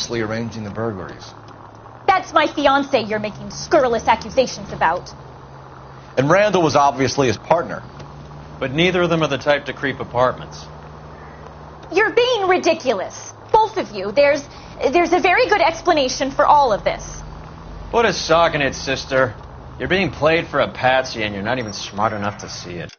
scrupulously arranging the burglaries. That's my fiancé you're making scurrilous accusations about. And Randall was obviously his partner. But neither of them are the type to creep apartments. You're being ridiculous. Both of you. There's a very good explanation for all of this. What a sock in it, sister. You're being played for a patsy and you're not even smart enough to see it.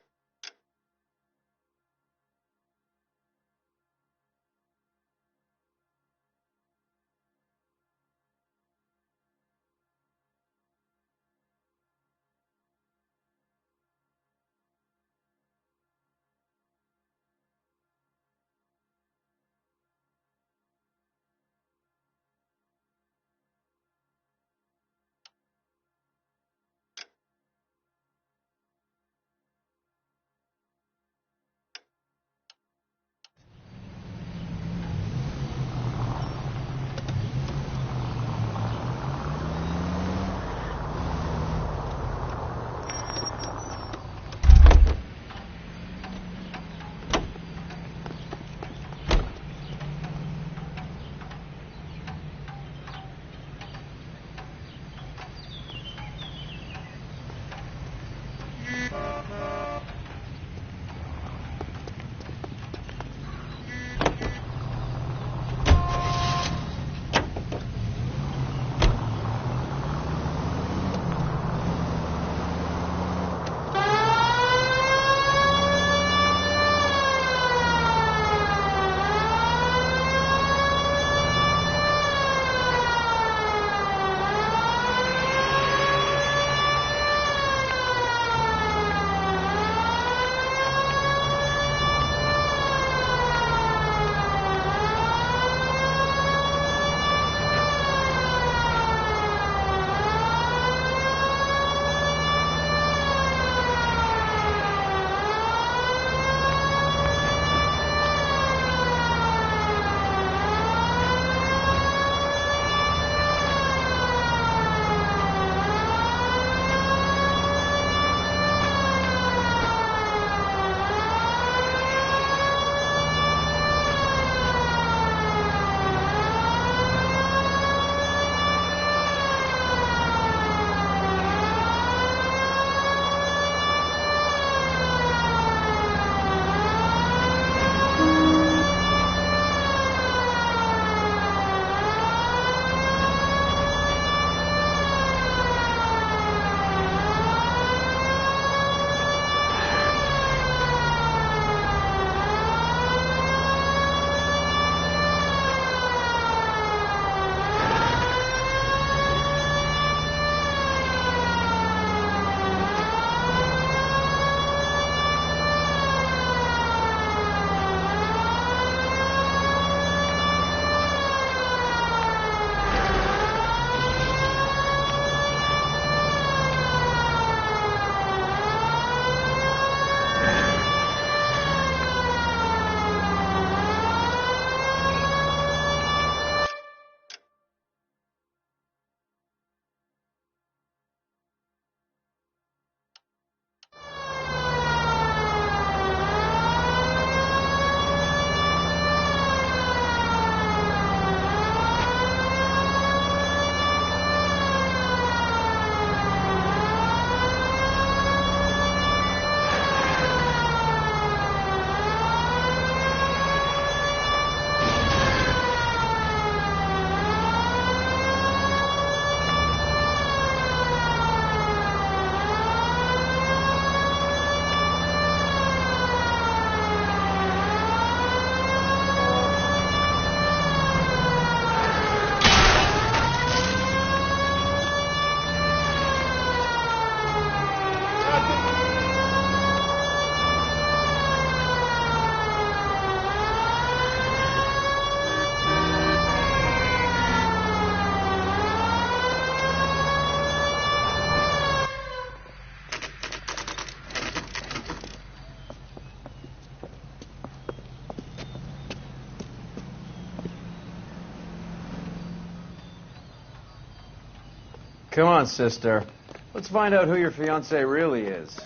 Come on, sister. Let's find out who your fiancé really is.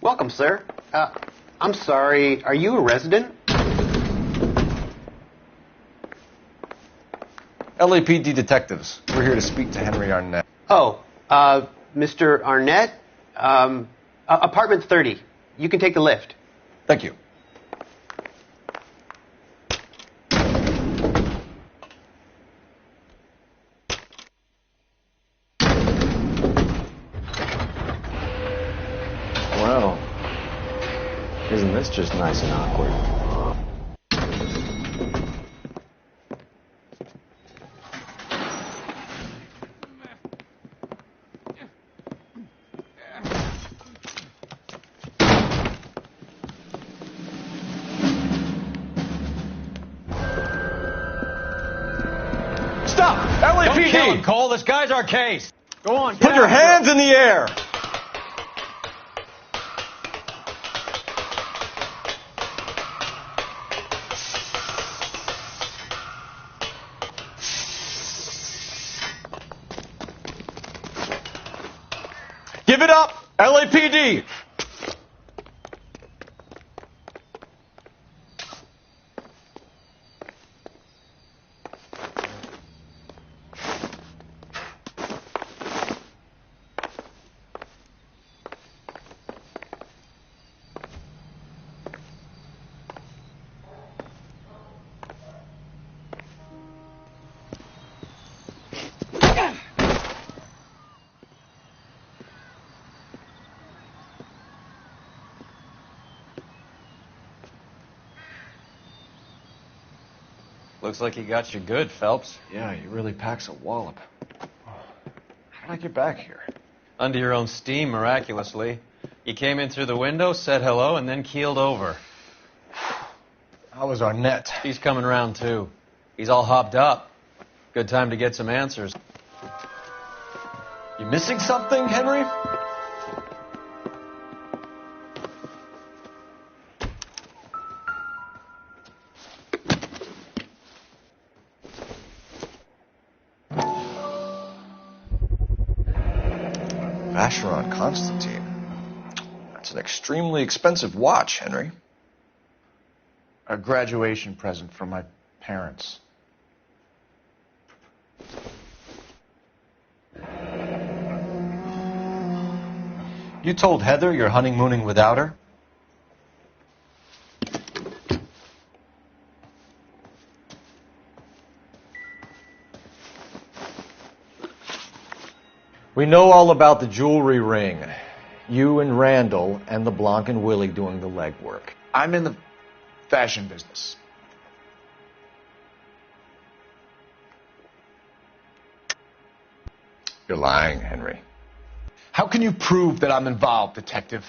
Welcome, sir. I'm sorry, are you a resident? LAPD detectives. We're here to speak to Henry Arnett. Oh, Mr. Arnett? Apartment 30. You can take the lift. Thank you. Well, isn't this just nice and awkward? Stop! Don't kill him, LAPD! Cole. This guy's our case. Go on, get Put your after hands him. in the air! Give it up! LAPD! Looks like he got you good, Phelps. Yeah, he really packs a wallop. How did I get back here? Under your own steam, miraculously. You came in through the window, said hello, and then keeled over. How was Arnett? He's coming round, too. He's all hopped up. Good time to get some answers. You missing something, Henry? Vacheron Constantine. That's an extremely expensive watch, Henry. A graduation present from my parents. You told Heather you're honeymooning without her? We know all about the jewelry ring. You and Randall and LeBlanc and Willie doing the legwork. I'm in the fashion business. You're lying, Henry. How can you prove that I'm involved, detective?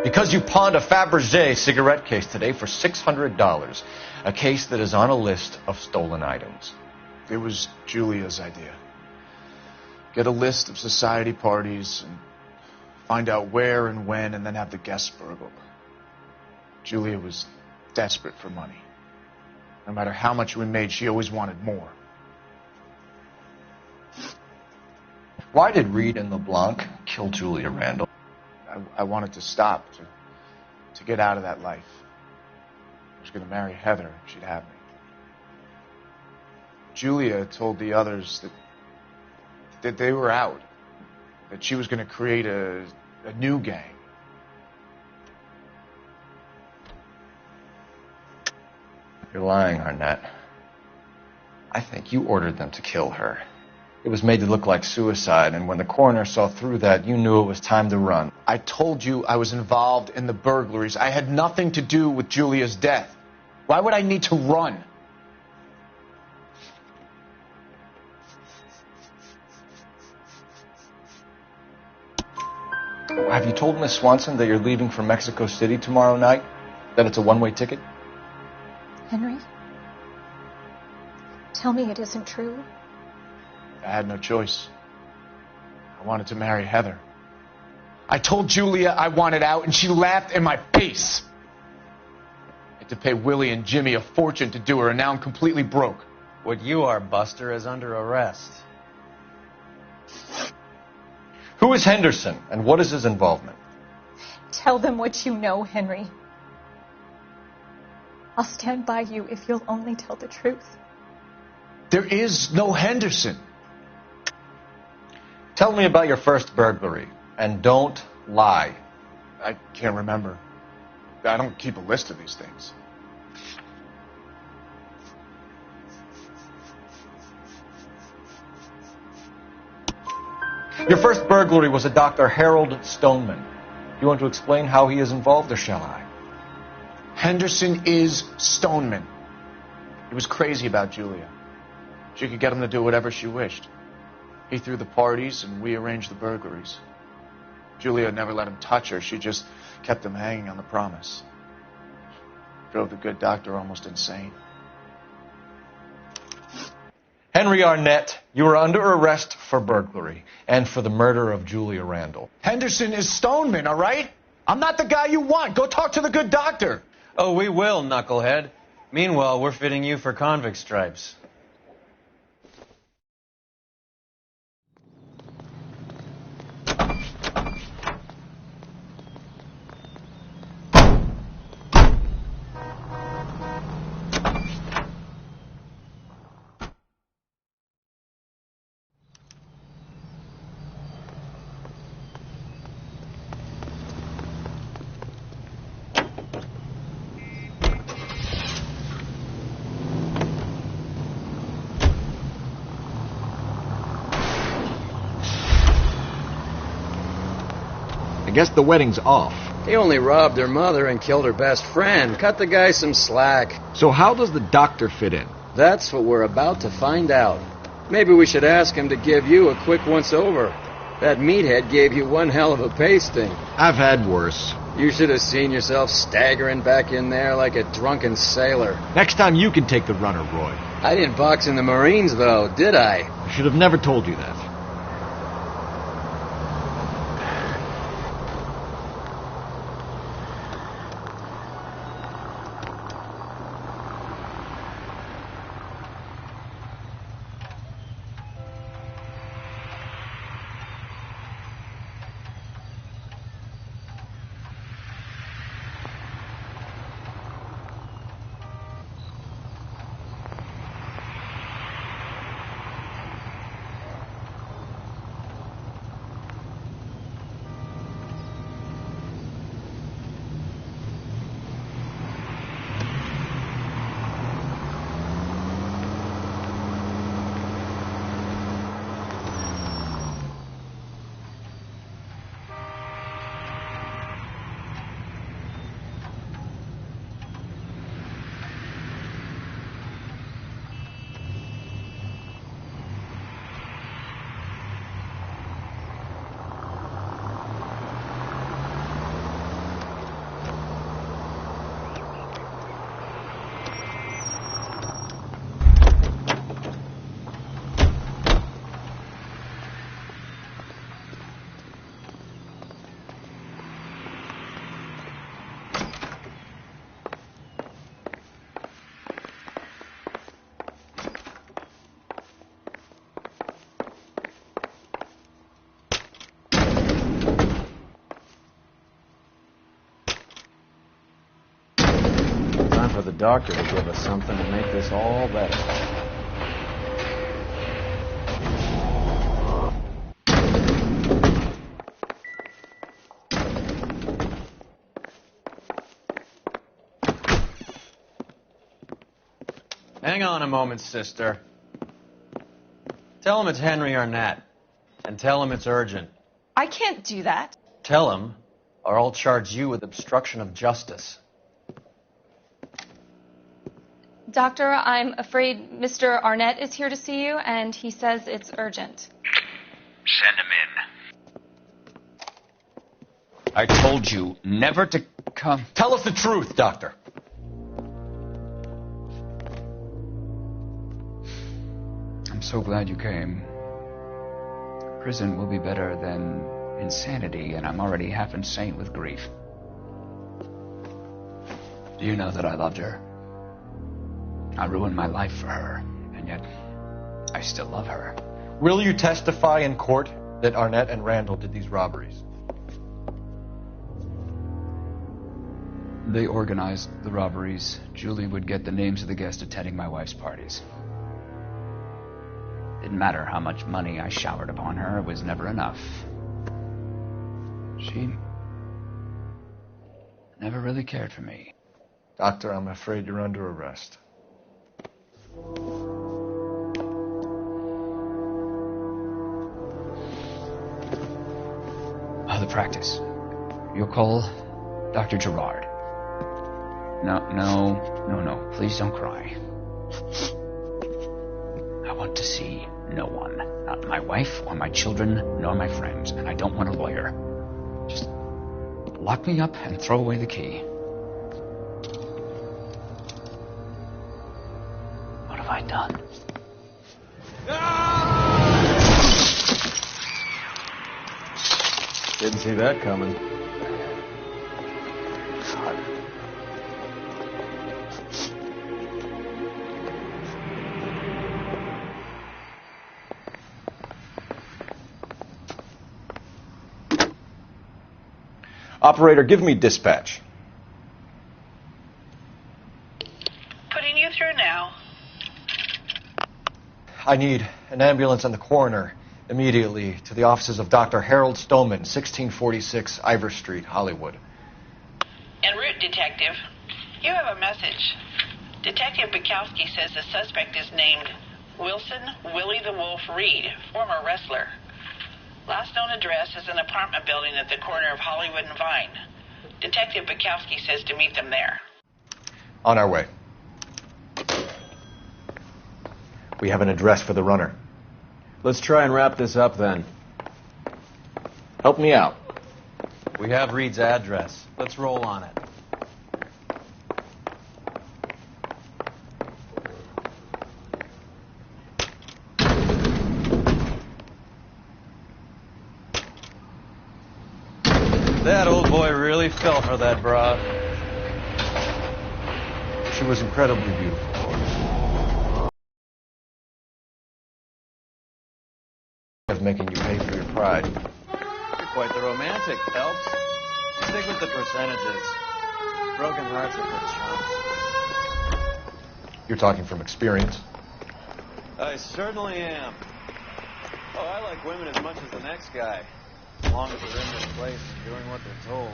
Because you pawned a Fabergé cigarette case today for $600. A case that is on a list of stolen items. It was Julia's idea. Get a list of society parties and find out where and when and then have the guests burgled. Julia was desperate for money. No matter how much we made, she always wanted more. Why did Reed and LeBlanc kill Julia Randall? I wanted to stop, to get out of that life. I was going to marry Heather and she'd have me. Julia told the others that they were out, that she was going to create a new gang. You're lying, Arnett. I think you ordered them to kill her. It was made to look like suicide, and when the coroner saw through that, you knew it was time to run. I told you I was involved in the burglaries. I had nothing to do with Julia's death. Why would I need to run? Have you told Miss Swanson that you're leaving for Mexico City tomorrow night? That it's a one-way ticket? Henry? Tell me it isn't true. I had no choice. I wanted to marry Heather. I told Julia I wanted out, and she laughed in my face. I to pay Willie and Jimmy a fortune to do her, and now I'm completely broke. What you are, Buster, is under arrest. Who is Henderson, and what is his involvement? Tell them what you know, Henry. I'll stand by you if you'll only tell the truth. There is no Henderson. Tell me about your first burglary, and don't lie. I can't remember. I don't keep a list of these things. Your first burglary was a Dr. Harold Stoneman. You want to explain how he is involved, or shall I? Henderson is Stoneman. He was crazy about Julia. She could get him to do whatever she wished. He threw the parties, and we arranged the burglaries. Julia never let him touch her. She just kept him hanging on the promise. Drove the good doctor almost insane. Henry Arnett, you are under arrest for burglary and for the murder of Julia Randall. Henderson is Stoneman, all right? I'm not the guy you want. Go talk to the good doctor. Oh, we will, knucklehead. Meanwhile, we're fitting you for convict stripes. I guess the wedding's off. He only robbed her mother and killed her best friend. Cut the guy some slack. So how does the doctor fit in? That's what we're about to find out. Maybe we should ask him to give you a quick once-over. That meathead gave you one hell of a pasting. I've had worse. You should have seen yourself staggering back in there like a drunken sailor. Next time you can take the runner, Roy. I didn't box in the Marines, though, did I? I should have never told you that. For the doctor to give us something to make this all better. Hang on a moment, sister. Tell him it's Henry Arnett. And tell him it's urgent. I can't do that. Tell him, or I'll charge you with obstruction of justice. Doctor, I'm afraid Mr. Arnett is here to see you, and he says it's urgent. Send him in. I told you never to come. Tell us the truth, Doctor. I'm so glad you came. Prison will be better than insanity, and I'm already half insane with grief. Do you know that I loved her? I ruined my life for her, and yet I still love her. Will you testify in court that Arnett and Randall did these robberies? They organized the robberies. Julie would get the names of the guests attending my wife's parties. Didn't matter how much money I showered upon her, it was never enough. She never really cared for me. Doctor, I'm afraid you're under arrest. The practice. You'll call Dr. Gerard. No. Please don't cry. I want to see no one. Not my wife or my children, nor my friends. And I don't want a lawyer. Just lock me up and throw away the key. What have I done? Didn't see that coming. Operator, give me dispatch. Putting you through now. I need an ambulance and the coroner immediately to the offices of Dr. Harold Stoneman, 1646 Ivor Street, Hollywood. En route, Detective. You have a message. Detective Bukowski says the suspect is named Wilson Willie the Wolf Reed, former wrestler. Last known address is an apartment building at the corner of Hollywood and Vine. Detective Bukowski says to meet them there. On our way. We have an address for the runner. Let's try and wrap this up then. Help me out. We have Reed's address. Let's roll on it. That old boy really fell for that broad. She was incredibly beautiful. Of making you pay for your pride. You're quite the romantic, Phelps. Stick with the percentages. Broken hearts are for chumps. You're talking from experience. I certainly am. Oh, I like women as much as the next guy. As long as they're in this place and doing what they're told.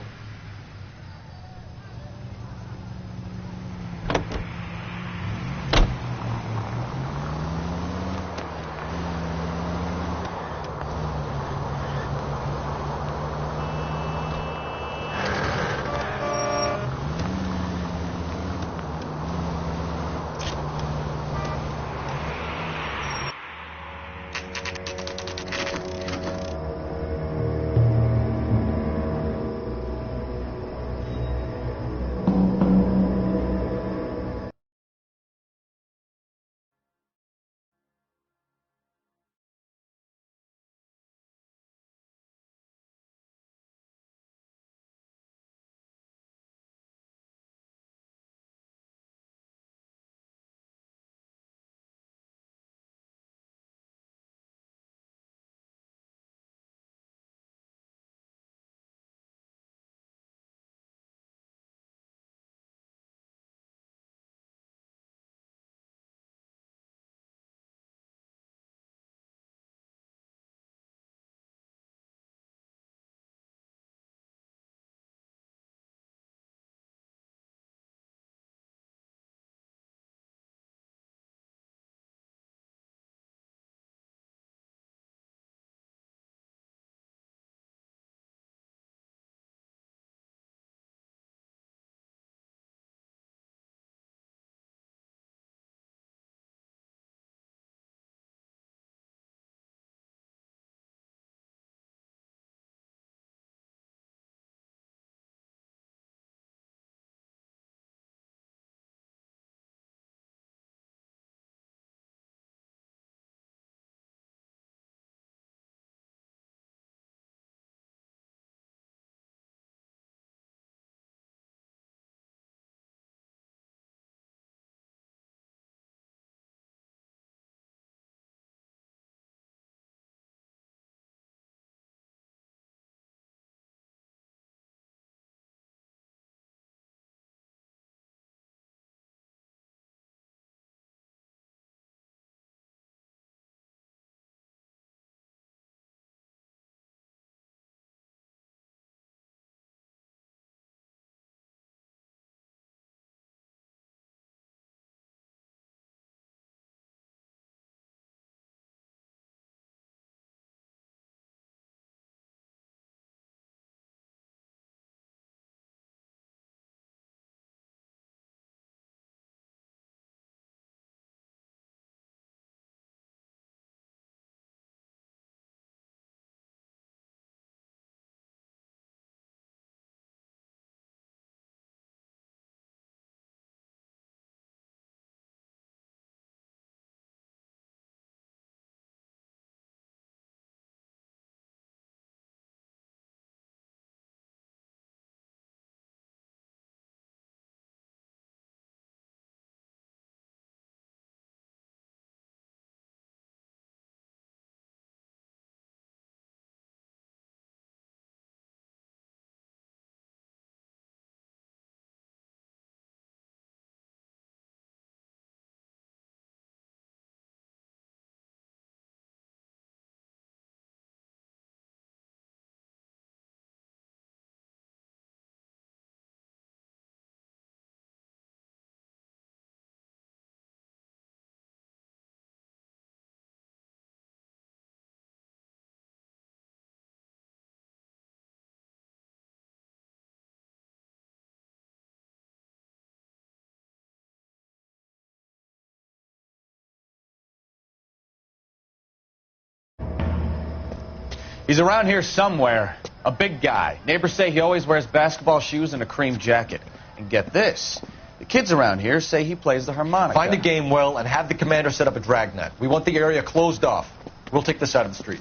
He's around here somewhere. A big guy. Neighbors say he always wears basketball shoes and a cream jacket. And get this. The kids around here say he plays the harmonica. Find a game well and have the commander set up a dragnet. We want the area closed off. We'll take this side of the street.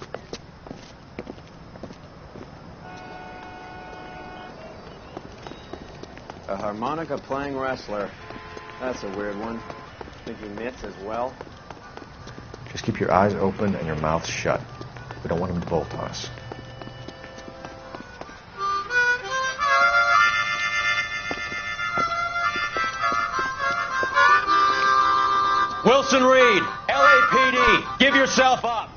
A harmonica playing wrestler. That's a weird one. Think he knits as well? Just keep your eyes open and your mouth shut. We don't want him to bolt on us. Wilson Reed, LAPD, give yourself up.